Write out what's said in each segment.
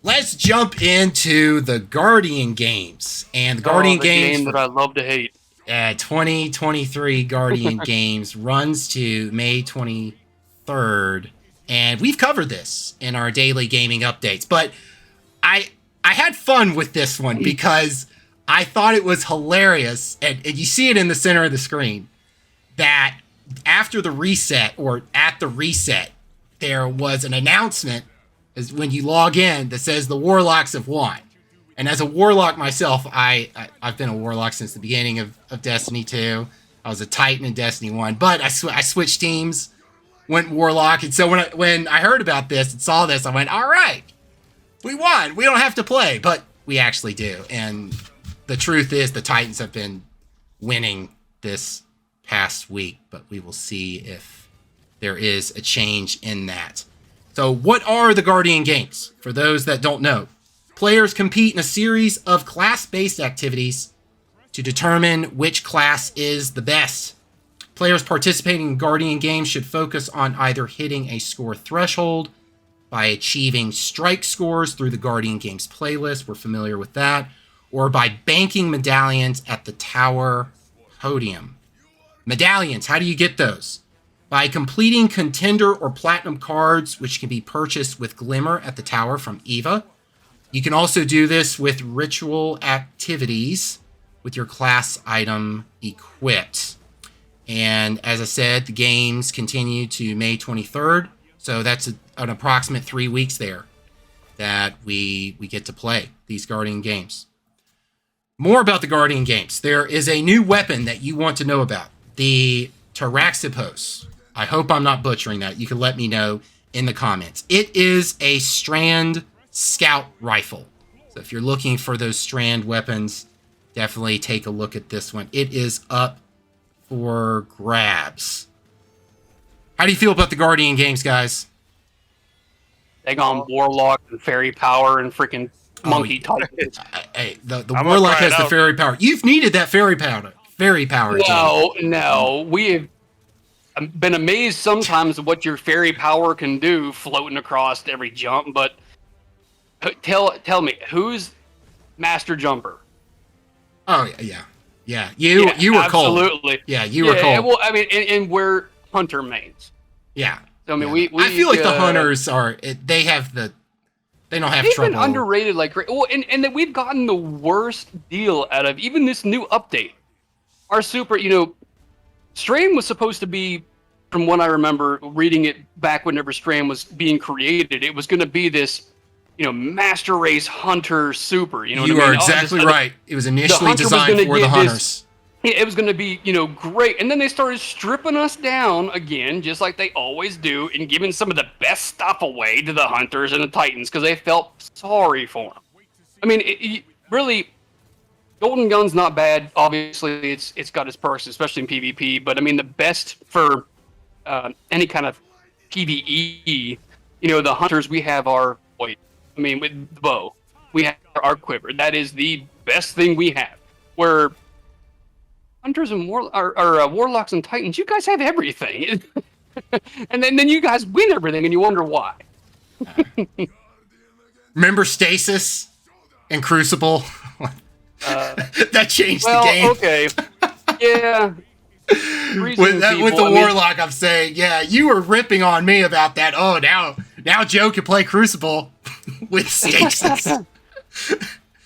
let's jump into the Guardian games. And the Guardian games game that I love to hate. 2023 Guardian Games runs to May 23rd. And we've covered this in our daily gaming updates. But I had fun with this one because I thought it was hilarious. And you see it in the center of the screen that after the reset, or at the reset, there was an announcement as when you log in that says the Warlocks have won. And as a Warlock myself, I've been a Warlock since the beginning of Destiny 2. I was a Titan in Destiny 1, but I switched teams, went Warlock. And so when I heard about this and saw this, I went, all right, we won. We don't have to play, but we actually do. And the truth is the Titans have been winning this past week, but we will see if there is a change in that. So what are the Guardian Games? For those that don't know, players compete in a series of class-based activities to determine which class is the best. Players participating in Guardian Games should focus on either hitting a score threshold by achieving strike scores through the Guardian Games playlist, we're familiar with that, or by banking medallions at the tower podium. Medallions, how do you get those? By completing contender or platinum cards, which can be purchased with Glimmer at the tower from Eva. You can also do this with ritual activities with your class item equipped. And as I said, the games continue to May 23rd. So that's an approximate 3 weeks there that we get to play these Guardian Games. More about the Guardian Games. There is a new weapon that you want to know about. The Taraxipos. I hope I'm not butchering that. You can let me know in the comments. It is a Strand scout rifle. So if you're looking for those Strand weapons, definitely take a look at this one. It is up for grabs. How do you feel about the Guardian Games, guys? They got Warlock and Fairy Power and freaking Monkey Titans. Hey, the Warlock has the Fairy Power. You've needed that Fairy Power. No. We have been amazed sometimes at what your Fairy Power can do floating across every jump, but tell me, who's Master Jumper? Oh, yeah. You were cold. Absolutely. Yeah, you were cold. Well, I mean, and we're Hunter mains. Yeah. So, I mean, I feel like the Hunters they don't have they've trouble. Been underrated like crazy. Well, and that we've gotten the worst deal out of even this new update. Our super, Strain was supposed to be, from what I remember reading it back whenever Strain was being created, it was going to be this, Master Race Hunter super. You are exactly right. It was initially designed for the Hunters. It was going to be, great. And then they started stripping us down again, just like they always do, and giving some of the best stuff away to the Hunters and the Titans because they felt sorry for them. I mean, really, Golden Gun's not bad. Obviously, it's got its perks, especially in PvP. But, I mean, the best for any kind of PvE, the Hunters, we have with the bow. We have our quiver. That is the best thing we have. Where Hunters and Warlocks and Titans, you guys have everything. And then you guys win everything, and you wonder why. Remember Stasis and Crucible? That changed the game. Okay. Yeah. With the Warlock, I'm saying, yeah, you were ripping on me about that. Oh, now Joe can play Crucible with Stasis.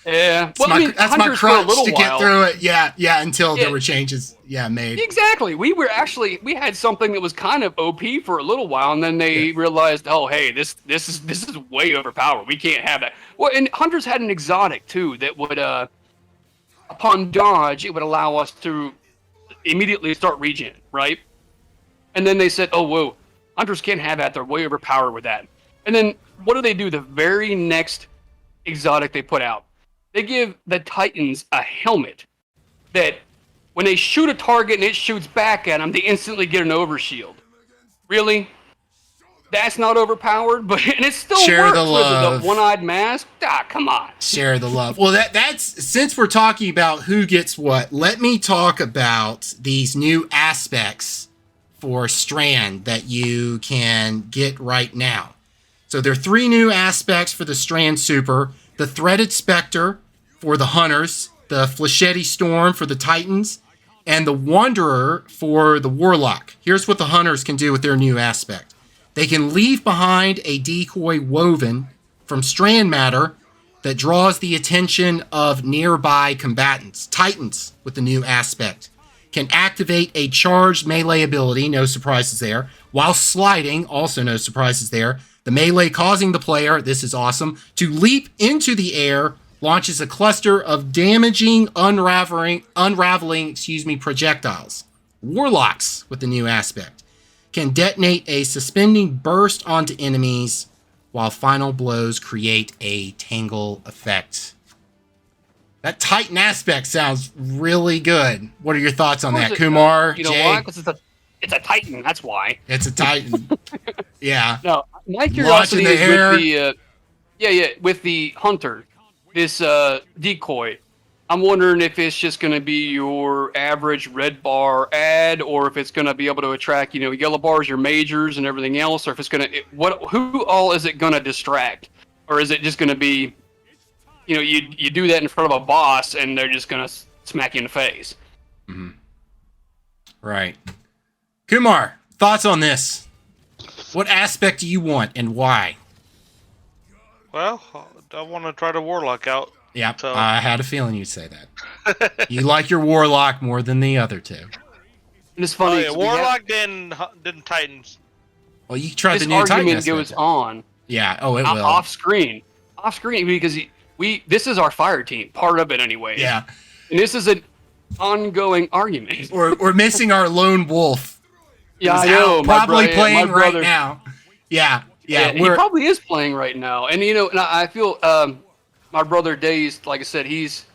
Yeah, that's my crutch to get through it. Yeah, until there were changes. Made. Exactly. We had something that was kind of OP for a little while, and then they realized, oh, hey, this is way overpowered. We can't have that. Well, and Hunters had an exotic too that would, upon dodge, it would allow us to immediately start regen, right? And then they said, oh, whoa, Hunters can't have that. They're way overpowered with that. And then what do? The very next exotic they put out, they give the Titans a helmet that when they shoot a target and it shoots back at them, they instantly get an overshield. Really? That's not overpowered, but and it still Share works the love. with the one-eyed mask. Come on. Share the love. Well, that's since we're talking about who gets what, let me talk about these new aspects for Strand that you can get right now. So there are 3 new aspects for the Strand Super. The Threaded Spectre for the Hunters, the Flechetti Storm for the Titans, and the Wanderer for the Warlock. Here's what the Hunters can do with their new aspect. They can leave behind a decoy woven from strand matter that draws the attention of nearby combatants. Titans, with the new aspect, can activate a charged melee ability, no surprises there, while sliding, also no surprises there. The melee causing the player, this is awesome, to leap into the air, launches a cluster of damaging, unraveling projectiles. Warlocks, with the new aspect, can detonate a suspending burst onto enemies, while final blows create a tangle effect. That Titan aspect sounds really good. What are your thoughts on that, Kumar? You know Jay? why? Because it's a Titan. That's why. It's a Titan. Yeah. No, my curiosity Launch in the is air. with the Hunter, this decoy. I'm wondering if it's just going to be your average red bar ad, or if it's going to be able to attract, yellow bars, your majors, and everything else, or if it's going to who all is it going to distract, or is it just going to be, you do that in front of a boss and they're just going to smack you in the face. Mm-hmm. Right. Kumar, thoughts on this? What aspect do you want and why? Well, I want to try the Warlock out. Yep, So. I had a feeling you'd say that. You like your Warlock more than the other 2. And it's funny. Oh, yeah, Warlock didn't Titans. Well, you tried this the new Titan argument aspect. goes on. Yeah, it will. Off screen, because this is our fire team, part of it anyway. Yeah. And this is an ongoing argument. We're missing our lone wolf. Yeah, I who's know. out probably playing my brother, right now. Yeah. he probably is playing right now. And and I feel my brother Days, like I said, he's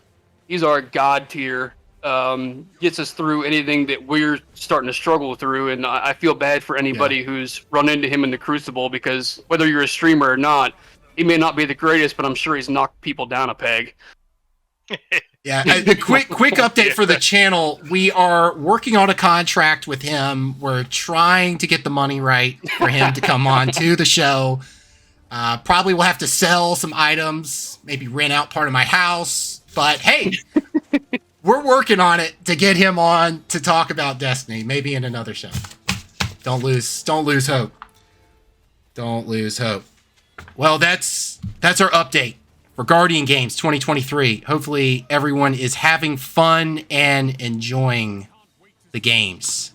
our god tier. Gets us through anything that we're starting to struggle through, and I feel bad for anybody who's run into him in the Crucible, because whether you're a streamer or not, he may not be the greatest, but I'm sure he's knocked people down a peg. Yeah, a quick update for the channel. We are working on a contract with him. We're trying to get the money right for him to come on to the show. Probably will have to sell some items, maybe rent out part of my house. But hey, we're working on it to get him on to talk about Destiny, maybe in another show. Don't lose hope. Don't lose hope. Well, that's our update for Guardian Games 2023. Hopefully everyone is having fun and enjoying the games.